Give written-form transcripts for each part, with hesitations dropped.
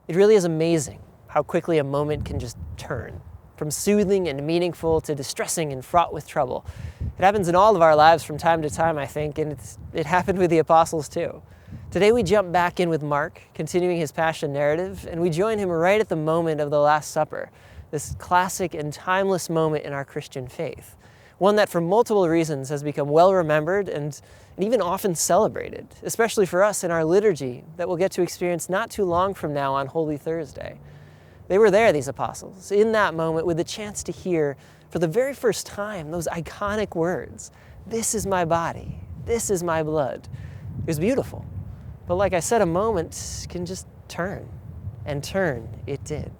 It really is amazing how quickly a moment can just turn, from soothing and meaningful to distressing and fraught with trouble. It happens in all of our lives from time to time, I think, and it happened with the apostles too. Today we jump back in with Mark, continuing his Passion narrative, and we join him right at the moment of the Last Supper, this classic and timeless moment in our Christian faith. One that for multiple reasons has become well remembered and even often celebrated, especially for us in our liturgy that we'll get to experience not too long from now on Holy Thursday. They were there, these apostles, in that moment with the chance to hear for the very first time those iconic words, "This is my body, this is my blood." It was beautiful. But like I said, a moment can just turn, and turn it did.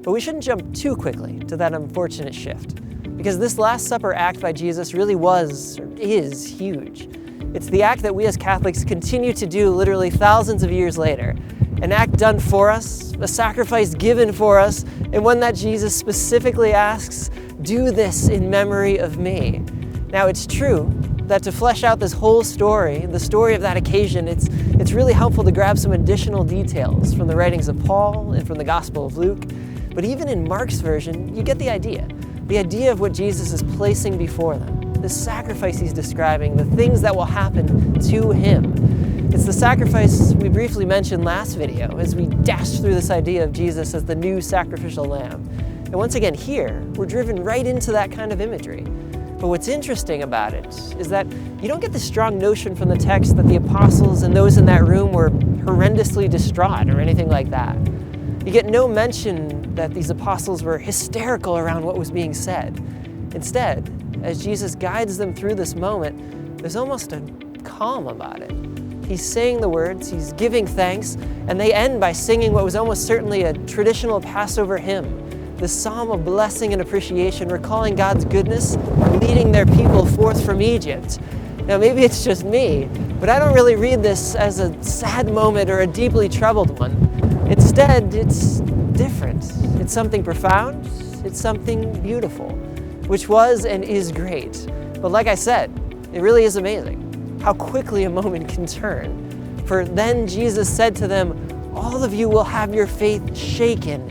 But we shouldn't jump too quickly to that unfortunate shift, because this Last Supper act by Jesus really was, or is, huge. It's the act that we as Catholics continue to do literally thousands of years later. An act done for us, a sacrifice given for us, and one that Jesus specifically asks, "Do this in memory of me." Now, it's true that to flesh out this whole story, the story of that occasion, it's really helpful to grab some additional details from the writings of Paul and from the Gospel of Luke. But even in Mark's version, you get the idea of what Jesus is placing before them, the sacrifice he's describing, the things that will happen to him. It's the sacrifice we briefly mentioned last video as we dashed through this idea of Jesus as the new sacrificial lamb. And once again here, we're driven right into that kind of imagery. But what's interesting about it is that you don't get the strong notion from the text that the apostles and those in that room were horrendously distraught or anything like that. You get no mention that these apostles were hysterical around what was being said. Instead, as Jesus guides them through this moment, there's almost a calm about it. He's saying the words, he's giving thanks, and they end by singing what was almost certainly a traditional Passover hymn, the psalm of blessing and appreciation, recalling God's goodness, leading their people forth from Egypt. Now maybe it's just me, but I don't really read this as a sad moment or a deeply troubled one. Instead, it's different. It's something profound. It's something beautiful, which was and is great. But like I said, it really is amazing how quickly a moment can turn. For then Jesus said to them, "All of you will have your faith shaken."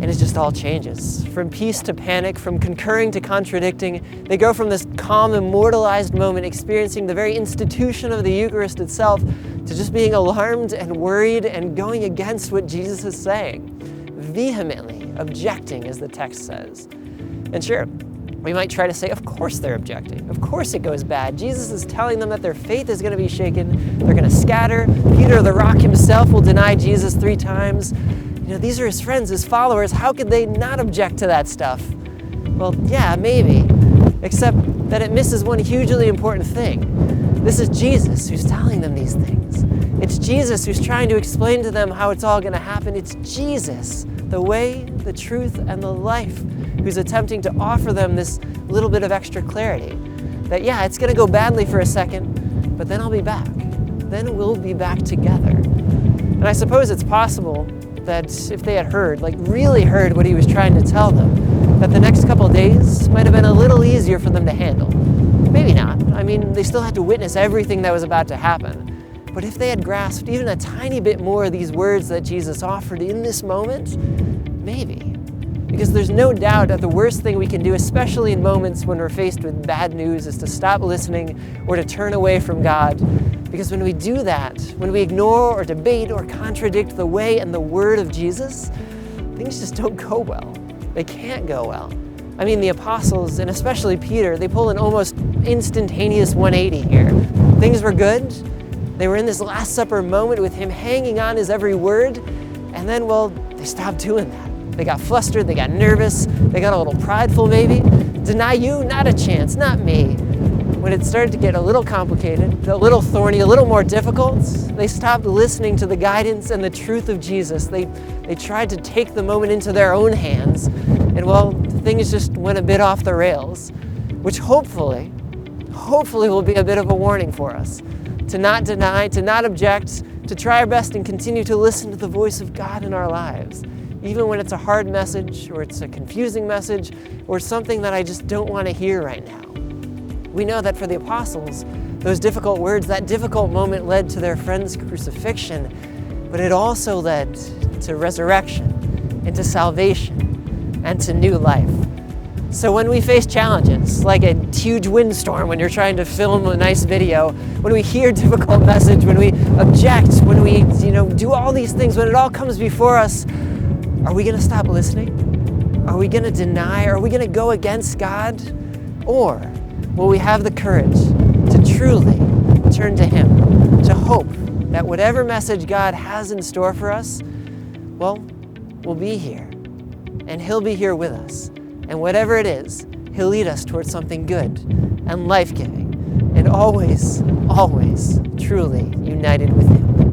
And it just all changes. From peace to panic, from concurring to contradicting, they go from this calm, immortalized moment experiencing the very institution of the Eucharist itself to just being alarmed and worried and going against what Jesus is saying, vehemently objecting, as the text says. And sure, we might try to say, of course they're objecting. Of course it goes bad. Jesus is telling them that their faith is going to be shaken. They're going to scatter. Peter the rock himself will deny Jesus 3 times. You know, these are his friends, his followers. How could they not object to that stuff? Well, yeah, maybe. Except that it misses one hugely important thing. This is Jesus who's telling them these things. It's Jesus who's trying to explain to them how it's all going to happen. It's Jesus, the way, the truth, and the life, who's attempting to offer them this little bit of extra clarity. That, yeah, it's going to go badly for a second, but then I'll be back. Then we'll be back together. And I suppose it's possible that if they had heard, like really heard what he was trying to tell them, that the next couple of days might have been a little easier for them to handle. Maybe not. I mean, they still had to witness everything that was about to happen. But if they had grasped even a tiny bit more of these words that Jesus offered in this moment, maybe. Because there's no doubt that the worst thing we can do, especially in moments when we're faced with bad news, is to stop listening or to turn away from God. Because when we do that, when we ignore or debate or contradict the way and the word of Jesus, things just don't go well. They can't go well. I mean, the apostles, and especially Peter, they pull an almost instantaneous 180 here. Things were good. They were in this Last Supper moment with him hanging on his every word. And then, well, they stopped doing that. They got flustered, they got nervous, they got a little prideful maybe. Deny you? Not a chance, not me. When it started to get a little complicated, a little thorny, a little more difficult, they stopped listening to the guidance and the truth of Jesus. They tried to take the moment into their own hands, and well, things just went a bit off the rails. which hopefully will be a bit of a warning for us to not deny, to not object, to try our best and continue to listen to the voice of God in our lives, even when it's a hard message or it's a confusing message or something that I just don't want to hear right now. We know that for the apostles, those difficult words, that difficult moment led to their friend's crucifixion, but it also led to resurrection, and to salvation, and to new life. So when we face challenges, like a huge windstorm when you're trying to film a nice video, when we hear a difficult message, when we object, when we do all these things, when it all comes before us, are we going to stop listening? Are we going to deny? Are we going to go against God? Or will we have the courage to truly turn to Him, to hope that whatever message God has in store for us, well, we'll be here, and He'll be here with us. And whatever it is, He'll lead us towards something good and life-giving, and always, always truly united with Him.